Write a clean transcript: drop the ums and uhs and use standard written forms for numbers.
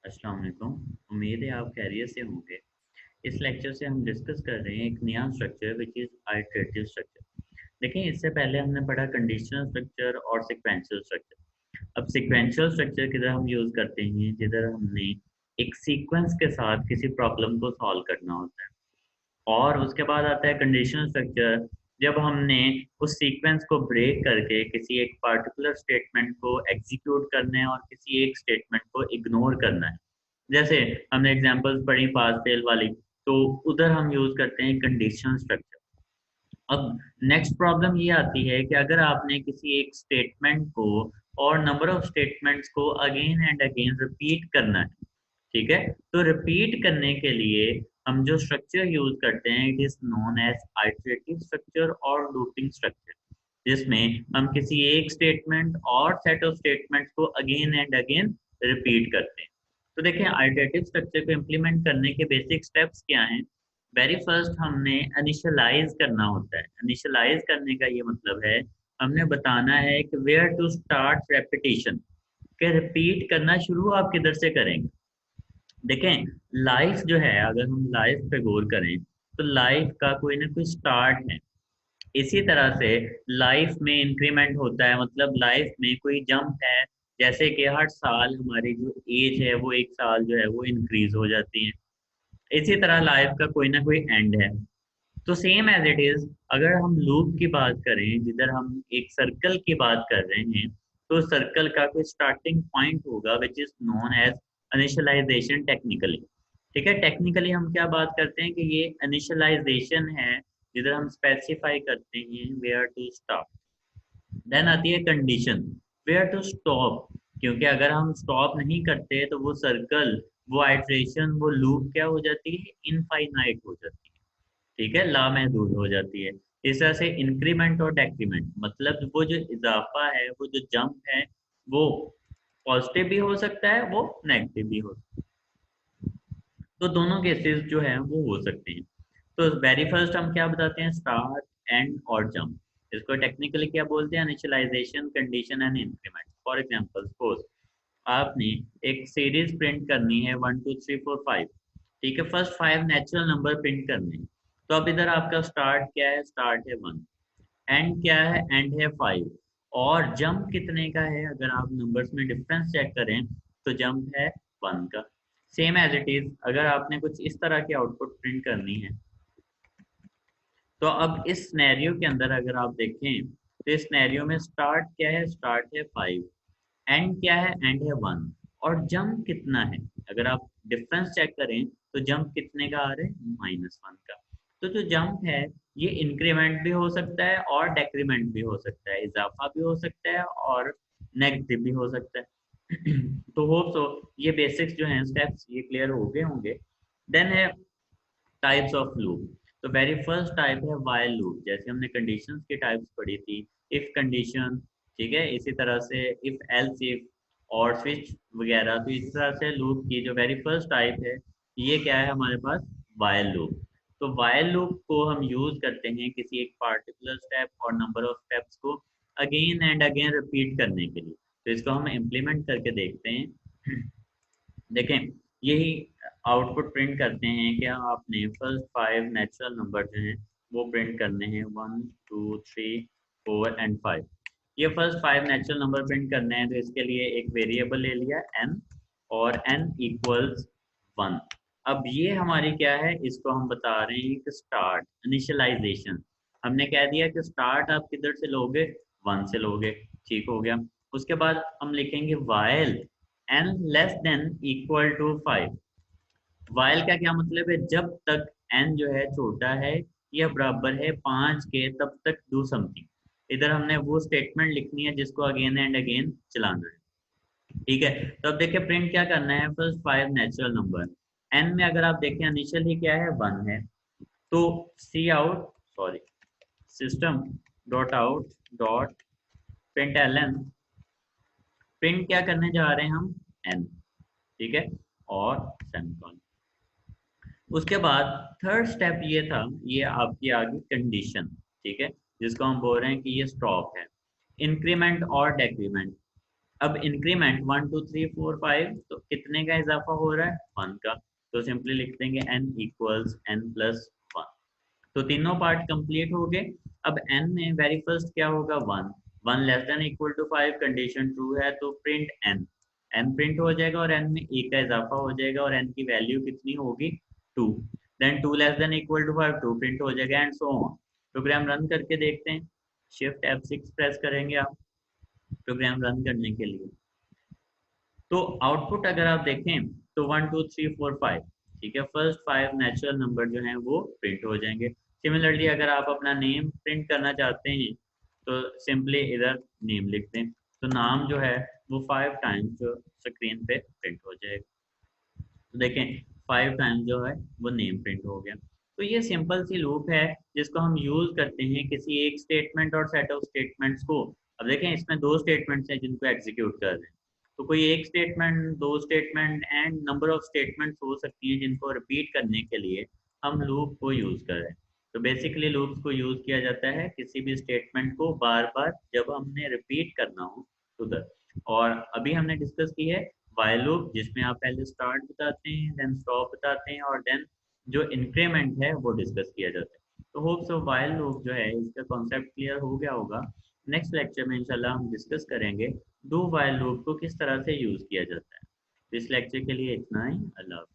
अस्सलाम वालेकुम। उम्मीद है आप खैरियत से होंगे। इस लेक्चर से हम डिस्कस कर रहे हैं एक नया structure which is iterative structure. देखिए, इससे पहले हमने पढ़ा कंडीशनल स्ट्रक्चर और सीक्वेंशियल स्ट्रक्चर। अब सीक्वेंशियल स्ट्रक्चर किधर हम यूज़ करते हैं, जिधर हमने एक सीक्वेंस के साथ किसी प्रॉब्लम को सॉल्व करना होता है। और उसके बाद आता है कंडीशनल स्ट्रक्चर, जब हमने उस सीक्वेंस को ब्रेक करके किसी एक पार्टिकुलर स्टेटमेंट को एग्जीक्यूट करना है और किसी एक स्टेटमेंट को इग्नोर करना है। जैसे हमने एग्जांपल्स पढ़ी पास फेल वाली, तो उधर हम यूज करते हैं कंडीशनल स्ट्रक्चर। अब नेक्स्ट प्रॉब्लम ये आती है कि अगर आपने किसी एक स्टेटमेंट को और नंबर ऑफ स्टेटमेंट्स को अगेन एंड अगेन रिपीट करना है, ठीक है? तो रिपीट करने के लिए हम जो स्ट्रक्चर यूज करते हैं it is known as iterative structure और लूपिंग स्ट्रक्चर, जिसमें हम किसी एक स्टेटमेंट और सेट ऑफ स्टेटमेंट्स को अगेन एंड अगेन रिपीट करते हैं। तो देखिए, आइटरेटिव स्ट्रक्चर को इम्प्लीमेंट करने के बेसिक स्टेप्स क्या हैं। वेरी फर्स्ट हमने इनिशियलाइज करना होता है। इनिशियलाइज करने का ये मतलब है, हमने बताना है कि वेयर टू स्टार्ट रेपिटेशन, के रिपीट करना शुरू आप किधर से करेंगे। देखें, लाइफ जो है, अगर हम लाइफ पे गौर करें तो लाइफ का कोई ना कोई स्टार्ट है। इसी तरह से लाइफ में इंक्रीमेंट होता है, मतलब लाइफ में कोई जंप है। जैसे कि हर साल हमारी जो एज है वो एक साल जो है वो इंक्रीज हो जाती है। इसी तरह लाइफ का कोई ना कोई एंड है। तो सेम एज इट इज, अगर हम लूप की बात करें, जिधर हम एक सर्कल की बात कर रहे हैं, तो सर्कल का कोई स्टार्टिंग पॉइंट होगा which is known as initialization technically. ठीक है, टेक्निकली हम क्या बात करते हैं कि ये इनिशियलाइजेशन है, जिधर हम स्पेसिफाई करते हैं वेयर टू स्टॉप। देन आती है कंडीशन, वेयर टू स्टॉप, क्योंकि अगर हम स्टॉप नहीं करते तो वो सर्कल, वो आइट्रेशन, वो लूप क्या हो जाती है, इनफाइनाइट हो जाती है। ठीक है, लामहदूद हो जाती है। इस तरह से इंक्रीमेंट और डेक्रीमेंट, मतलब वो जो इजाफा है, वो जो जंप है, वो पॉजिटिव भी हो सकता है, वो नेगेटिव भी हो सकता है। तो दोनों केसेस जो है वो हो सकते हैं। तो वेरी फर्स्ट हम क्या बताते हैं, स्टार्ट, एंड और जंप। इसको टेक्निकली क्या बोलते हैं, initialization, condition and increment. For example, suppose आपने एक सीरीज प्रिंट करनी है 1 2 3 4 5। ठीक है, फर्स्ट 5 नेचुरल नंबर प्रिंट करने हैं। तो अब इधर आपका स्टार्ट क्या है, स्टार्ट है 1। एंड क्या है, एंड है 5। और जंप कितने का है, अगर आप नंबर्स में डिफरेंस चेक करें तो जंप है 1 का। सेम एज इट इज, अगर आपने कुछ इस तरह की आउटपुट प्रिंट करनी है, तो अब इस सिनेरियो के अंदर अगर आप देखें, तो इस सिनेरियो में स्टार्ट क्या है, स्टार्ट है 5। एंड क्या है, एंड है 1। और जंप कितना है, अगर आप डिफरेंस चेक करें तो जंप कितने का आ रहा है, -1 का। तो जो जंप है, ये इंक्रीमेंट भी हो सकता है और डेक्रीमेंट भी हो सकता है, इजाफा भी हो सकता है और नेगेटिव भी हो सकता है। तो होप सो ये बेसिक्स जो हैं, स्टेप्स, ये क्लियर हो गए होंगे। देन है टाइप्स ऑफ लूप। तो वेरी फर्स्ट टाइप है वाइल लूप, जैसे हमने कंडीशंस की टाइप्स पढ़ी थी, इफ कंडीशन, ठीक है, इसी तरह से इफ एल्स इफ और स्विच वगैरह। तो इस तरह से लूप की जो वेरी फर्स्ट टाइप है, ये क्या है हमारे पास, वाइल लूप। तो वाइल लूप को हम यूज करते हैं किसी एक पार्टिकुलर स्टेप और नंबर ऑफ स्टेप्स को अगेन एंड अगेन रिपीट करने के लिए। तो इसको हम इम्प्लीमेंट करके देखते हैं। देखें, यही आउटपुट प्रिंट करते हैं कि आपने फर्स्ट 5 नेचुरल नंबर जो हैं वो प्रिंट करने हैं, 1 2 3 4 एंड 5। ये फर्स्ट 5 नेचुरल नंबर प्रिंट करने हैं, तो इसके लिए एक वेरिएबल ले लिया n, और n इक्वल्स 1। अब ये हमारी क्या है, इसको हम बता रहे हैं कि स्टार्ट, इनिशियलाइजेशन। हमने कह दिया कि स्टार्ट आप किधर से लोगे, 1 से लोगे। ठीक हो गया। उसके बाद हम लिखेंगे while n less than equal to 5। While का क्या मतलब है, जब तक n जो है छोटा है या बराबर है 5 के, तब तक डू समथिंग। इधर हमने वो स्टेटमेंट लिखनी है जिसको अगेन एंड अगेन चलाना है। ठीक है, तो अब देखिए प्रिंट क्या करना है, फर्स्ट 5 नेचुरल नंबर। n में अगर आप देखें इनिशियल ही क्या है, 1 है। तो C out, sorry, system dot out dot print L N, print क्या करने जा रहे हैं हम, n। ठीक है, और सेमीकोलन। उसके बाद थर्ड स्टेप ये था, ये आपकी आ गई कंडीशन। ठीक है, जिसको हम बोल रहे हैं कि ये स्टॉप है, इंक्रीमेंट और डेक्रीमेंट। अब इंक्रीमेंट 1 2 3 4 5, तो कितने का इजाफा हो रहा है? 1 का। तो सिंपली लिख देंगे n इक्वल्स n प्लस 1। तो तीनों पार्ट कंप्लीट हो गए। अब n में वेरी फर्स्ट क्या होगा? 1। 1 less than equal to 5 condition true है, तो प्रिंट n। n प्रिंट हो जाएगा और n में एक का इजाफा हो जाएगा और n की वैल्यू कितनी होगी? 2। Then 2 less than equal to 5, 2 print हो जाएगा and so on. Program run करके देखते हैं। शिफ्ट F6 प्रेस करेंगे आप प्रोग्राम रन करने के लिए। तो आउटपुट अगर आप देखें तो 1 2 3 4 5, ठीक है, फर्स्ट 5 नेचुरल नंबर जो हैं वो प्रिंट हो जाएंगे। सिमिलरली अगर आप अपना नेम प्रिंट करना चाहते हैं तो सिंपली इधर नेम लिख दें, तो नाम जो है वो 5 टाइम्स जो स्क्रीन पे प्रिंट हो जाएगा। तो देखें 5 टाइम्स जो है वो नेम प्रिंट हो गया। तो ये सिंपल सी लूप है जिसको हम यूज करते हैं किसी एक स्टेटमेंट और सेट ऑफ स्टेटमेंट्स को। अब देखें इसमें दो स्टेटमेंट्स हैं जिनको एग्जीक्यूट कर रहे हैं, तो कोई एक स्टेटमेंट, दो statement and number of statements हो सकती हैं जिनको रिपीट करने के लिए हम लूप को यूज कर रहे हैं। तो बेसिकली लूप्स को यूज किया जाता है किसी भी स्टेटमेंट को बार बार जब हमने रिपीट करना हो उधर। और अभी हमने डिस्कस की है व्हाइल लूप, जिसमें आप पहले स्टार्ट बताते हैं, देन स्टॉप बताते हैं और देन जो इंक्रीमेंट है वो डिस्कस किया जाता है। तो होप सो व्हाइल लूप जो है इसका कॉन्सेप्ट क्लियर हो गया होगा। नेक्स्ट लेक्चर में इंशाल्लाह हम डिस्कस करेंगे डू व्हाइल लूप को किस तरह से यूज किया जाता है। इस लेक्चर के लिए इतना ही। अल्लाह हाफ़िज़।